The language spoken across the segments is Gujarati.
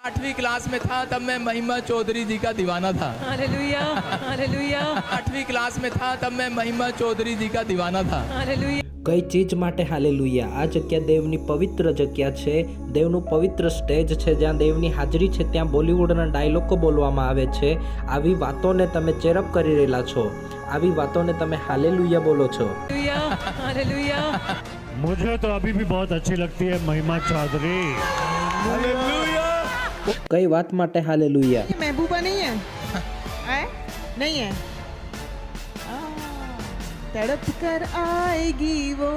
8वीं क्लास में था तब मैं महिमा चौधरी जी का दीवाना था। हालेलुया हालेलुया 8वीं क्लास में था तब मैं महिमा चौधरी जी का दीवाना था। हालेलुया કઈ ચીજ માટે હાલેલુયા? આ જગ્યા દેવની પવિત્ર જગ્યા છે, દેવનું પવિત્ર સ્ટેજ છે, જ્યાં દેવની હાજરી છે, ત્યાં બોલિવૂડના ડાયલોગો બોલવામાં આવે છે. આવી વાતોને તમે ચેરઅપ કરી રહેલા છો, આવી વાતોને તમે હાલેલુયા બોલો છો. हालेलुया मुझे तो अभी भी बहुत अच्छी लगती है महिमा चौधरी. કઈ વાત માટે હાલેલુયા? महबूबा नहीं है, है? नहीं है। तड़प कर आएगी वो,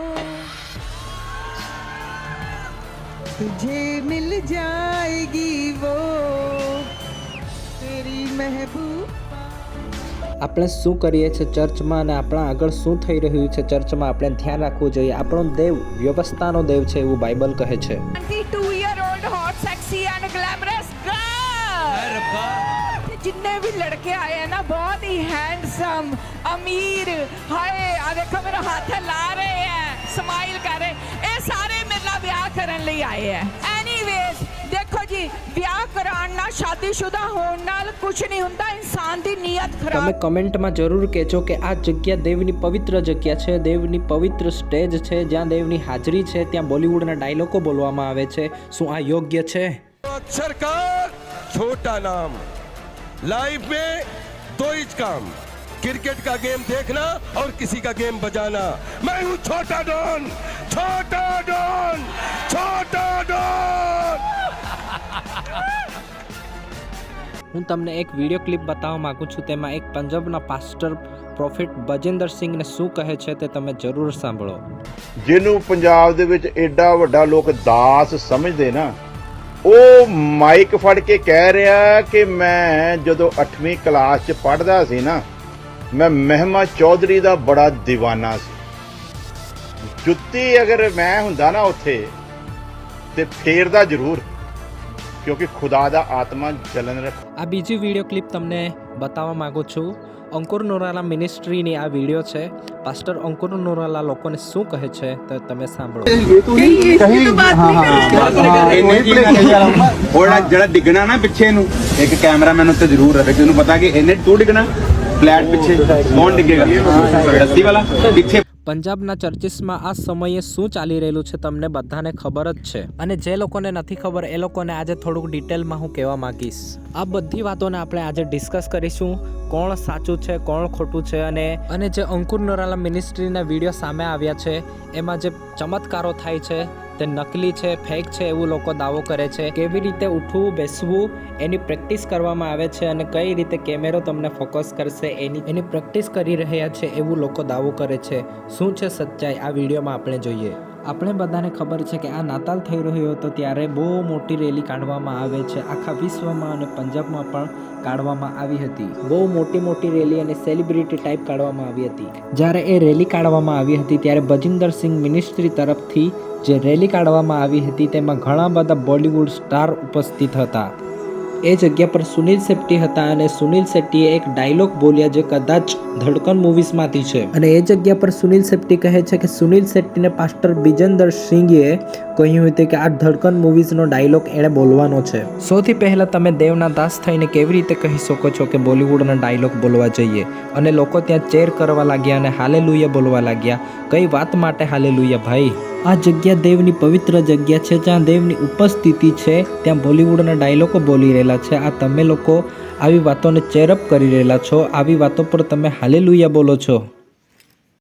तुझे मिल जाएगी वो तेरी महबूब. આપણે શું કરીએ છીએ ચર્ચમાં અને આપણા આગળ શું થઈ રહ્યું છે ચર્ચમાં, આપણે ધ્યાન રાખવું જોઈએ. આપણો દેવ વ્યવસ્થાનો દેવ છે એવું બાઇબલ કહે છે. 22-year-old hot sexy and glamorous girl. जितने भी लड़के आए हैं ना बहुत ही हैंडसम अमीर, हाय आ देखो मेरा हाथ ला रहे हैं, स्माइल कर रहे, ये सारे मेरे नाल ब्याह करन लई आए हैं. एनीवेज देखो जी, ब्याह कराण नाल शादीशुदा होण नाल कुछ नहीं हुंदा, इंसान दी नीयत તમે खराब. કમેન્ટમાં જરૂર કહેજો કે આ જગ્યા દેવની પવિત્ર જગ્યા છે, દેવની પવિત્ર સ્ટેજ છે, જ્યાં દેવની હાજરી છે, ત્યાં બોલિવૂડના ડાયલોગો બોલવામાં આવે છે. શું આ યોગ્ય છે? अक्षर का छोटा नाम. लाइफ में दो ही काम, क्रिकेट का गेम देखना और किसी का गेम बजाना. मैं हूँ छोटा डॉन, छोटा डॉन, छोटा डॉन. હું તમને એક વિડીયો ક્લિપ બતાવવા માંગુ છું. તેમાં એક પંજાબના પાસ્ટર પ્રોફેટ બજેન્દર ਸਿੰਘને શું કહે છે તે તમે જરૂર સાંભળો. ਜਿਹਨੂੰ ਪੰਜਾਬ ਦੇ ਵਿੱਚ ਐਡਾ ਵੱਡਾ ਲੋਕ ਦਾਸ ਸਮਝਦੇ ਨਾ, ਉਹ ਮਾਈਕ ਫੜ ਕੇ ਕਹਿ ਰਿਹਾ ਕਿ ਮੈਂ ਜਦੋਂ 8ਵੀਂ ਕਲਾਸ 'ਚ ਪੜ੍ਹਦਾ ਸੀ ਨਾ, ਮੈਂ ਮਹਿਮਾ ਚੌਧਰੀ ਦਾ ਬੜਾ دیਵਾਨਾ ਸੀ. ਜੁੱਤੀ ਅਗਰ ਮੈਂ ਹੁੰਦਾ ਨਾ ਉੱਥੇ ਤੇ ਫੇਰਦਾ ਜ਼ਰੂਰ, ਕਿਉਂਕਿ ਖੁਦਾ ਦਾ ਆਤਮਾ ਜਲਨ ਰੱਖ. આ બીજી વિડીયો ક્લિપ તમને બતાવવા માંગુ છું. અંકુર નોરાલા મિનિસ્ટ્રીની આ વિડીયો છે. પાસ્ટર અંકુર નોરાલા લોકોને શું કહે છે તો તમે સાંભળો. ਜਿਹੜਾ ਡਿੱਗਣਾ ਨਾ ਪਿੱਛੇ ਨੂੰ, ਇੱਕ ਕੈਮਰਾਮੈਨ ਉੱਤੇ ਜ਼ਰੂਰ ਰਹੇ ਕਿ ਉਹਨੂੰ ਪਤਾ ਕਿ ਇਹਨੇ ਤੂੰ ਡਿੱਗਣਾ ਫਲੈਟ ਪਿੱਛੇ ਕੌਣ ਡਿੱਗੇਗਾ, ਰੱਸੀ ਵਾਲਾ ਪਿੱਛੇ. પંજાબના ચર્ચિસમાં આ સમયે શું ચાલી રહેલું છે તમને બધાને ખબર જ છે, અને જે લોકોને નથી ખબર એ લોકોને આજે થોડુંક ડિટેલમાં હું કહેવા માંગીશ. આ બધી વાતોને આપણે આજે ડિસ્કસ કરીશું, કોણ સાચું છે કોણ ખોટું છે. અને જે અંકુર નોરાલા મિનિસ્ટ્રીના વિડીયો સામે આવ્યા છે એમાં જે ચમત્કારો થાય છે તે નકલી છે, ફેક છે એવું લોકો દાવો કરે છે. કેવી રીતે ઉઠવું બેસવું એની પ્રેક્ટિસ કરવામાં આવે છે, અને કઈ રીતે કેમેરો તમને ફોકસ કરશે એની પ્રેક્ટિસ કરી રહ્યા છે એવું લોકો દાવો કરે છે. શું છે સચ્ચાઈ આ વિડીયોમાં આપણે જોઈએ. આપણે બધાને ખબર છે કે આ નાતાલ થઈ રહ્યો હતો ત્યારે બહુ મોટી રેલી કાઢવામાં આવે છે, આખા વિશ્વમાં અને પંજાબમાં પણ કાઢવામાં આવી હતી. બહુ મોટી રેલી અને સેલિબ્રિટી ટાઈપ કાઢવામાં આવી હતી. જ્યારે એ રેલી કાઢવામાં આવી હતી ત્યારે બજિંદર સિંહ મિનિસ્ટ્રી તરફથી જે રેલી કાઢવામાં આવી હતી તેમાં ઘણા બધા બોલિવૂડ સ્ટાર ઉપસ્થિત હતા. એ જગ્યા પર સુનિલ શેટ્ટી હતા, અને સુનિલ શેટ્ટીએ એક ડાયલોગ બોલ્યા જે કદાચ ધડકન મૂવીઝમાંથી છે. અને એ જગ્યા પર સુનિલ શેટ્ટી કહે છે કે સુનિલ શેટ્ટીને પાસ્ટર બિજેન્દર સિંઘે કહ્યું હતું કે આ ધડકન મૂવીઝનો ડાયલોગ એણે બોલવાનો છે. સૌથી પહેલાં તમે દેવના દાસ થઈને કેવી રીતે કહી શકો છો કે બોલિવૂડના ડાયલોગ બોલવા જોઈએ? અને લોકો ત્યાં ચેર કરવા લાગ્યા અને હાલેલુયા બોલવા લાગ્યા. કઈ વાત માટે હાલેલુયા ભાઈ? આ જગ્યા દેવની પવિત્ર જગ્યા છે, જ્યાં દેવની ઉપસ્થિતિ છે, ત્યાં બોલિવૂડના ડાયલોગો બોલી રહેલા છે. આ તમે લોકો આવી વાતોને ચેરઅપ કરી રહેલા છો, આવી વાતો પર તમે હાલેલુયા બોલો છો.